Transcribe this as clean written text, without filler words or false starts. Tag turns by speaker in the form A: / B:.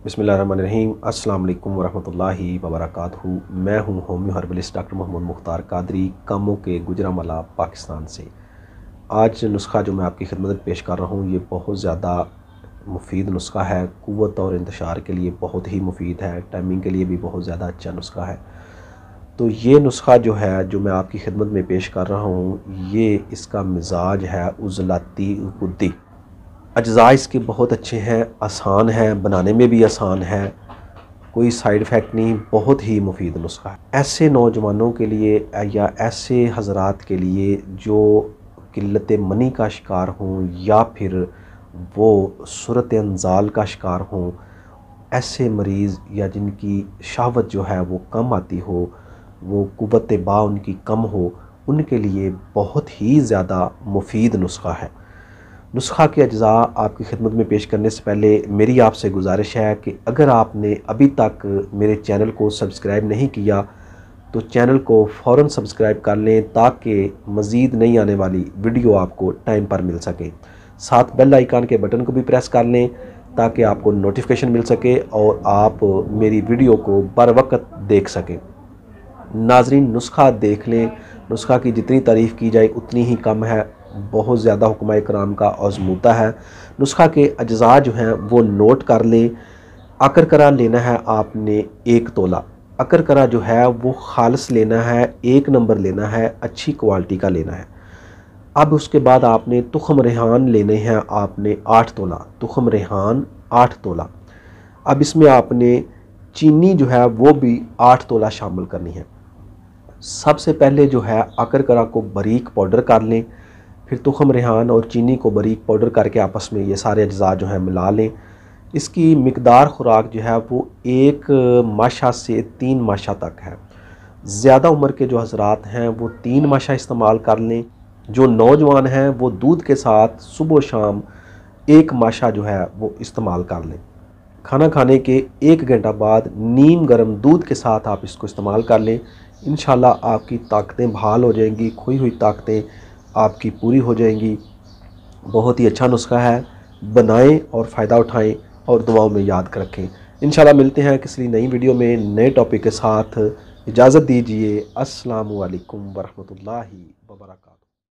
A: बिस्मिल्लाहिर्रहमानिर्रहीम। अस्सलाम वालेकुम वरहमतुल्लाहि वबरकातुहू। मैं हूँ homeo herbalist doctor Mohammad Mukhtar Qadri, कामों के गुजरांवाला, पाकिस्तान से। आज नुस्खा जो मैं आपकी खिदमत में पेश कर रहा हूँ, ये बहुत ज़्यादा मुफीद नुस्खा है। क़ुव्वत और इंतशार के लिए बहुत ही मुफीद है, टाइमिंग के लिए भी बहुत ज़्यादा अच्छा नुस्खा है। तो ये नुस्खा जो है, जो मैं आपकी खिदमत में पेश कर रहा हूँ, ये इसका मिजाज है उज़लती गुद्दी। अज्ज़ा इसके बहुत अच्छे हैं, आसान हैं, बनाने में भी आसान है, कोई साइड इफ़ेक्ट नहीं, बहुत ही मुफीद नुस्खा है। ऐसे नौजवानों के लिए या ऐसे हज़रात के लिए जो किल्लत मनी का शिकार हों या फिर वो सूरत अंजाल का शिकार हों, ऐसे मरीज़ या जिनकी शहवत जो है वो कम आती हो, वो क़ुव्वत बा उनकी कम हो, उनके लिए बहुत ही ज़्यादा मुफीद नुस्खा है। नुस्खा के अज्ज़ा आपकी खिदमत में पेश करने से पहले मेरी आपसे गुजारिश है कि अगर आपने अभी तक मेरे चैनल को सब्सक्राइब नहीं किया तो चैनल को फ़ौरन सब्सक्राइब कर लें, ताकि मज़ीद नई आने वाली वीडियो आपको टाइम पर मिल सके। साथ बेल आइकन के बटन को भी प्रेस कर लें ताकि आपको नोटिफिकेशन मिल सके और आप मेरी वीडियो को बर वक्त देख सकें। नाज़रीन, नुस्खा देख लें। नुस्खा की जितनी तारीफ़ की जाए उतनी ही कम है, बहुत ज़्यादा हुक्मा इकराम का आज़मूदा है। नुस्खा के अज्ज़ा जो हैं वो नोट कर लें। अकरकरा लेना है आपने 1 तोला। अकरकरा जो है वो खालिस लेना है, 1 नंबर लेना है, अच्छी क्वालिटी का लेना है। अब उसके बाद आपने तुख़म रेहान लेने हैं आपने 8 तोला, तुख़म रेहान 8 तोला। अब इसमें आपने चीनी जो है वो भी 8 तोला शामिल करनी है। सबसे पहले जो है अकरकरा को बारीक पाउडर कर लें, फिर तुख़म रेहान और चीनी को बारीक पाउडर करके आपस में ये सारे अज्ज़ा जो हैं मिला लें। इसकी मिकदार खुराक जो है वो 1 माशा से 3 माशा तक है। ज़्यादा उम्र के जो हज़रात हैं वो 3 माशा इस्तेमाल कर लें। जो नौजवान हैं वो दूध के साथ सुबह शाम 1 माशा जो है वो इस्तेमाल कर लें। खाना खाने के 1 घंटा बाद नीम गर्म दूध के साथ आप इसको इस्तेमाल कर लें। इंशाल्लाह आपकी ताकतें बहाल हो जाएंगी, खोई हुई ताकतें आपकी पूरी हो जाएंगी। बहुत ही अच्छा नुस्खा है, बनाएं और फ़ायदा उठाएं और दुआओं में याद रखें। इंशाल्लाह मिलते हैं किसी नई वीडियो में नए टॉपिक के साथ। इजाज़त दीजिए। अस्सलामु अलैकुम वरहमतुल्लाहि वबरकातुहू।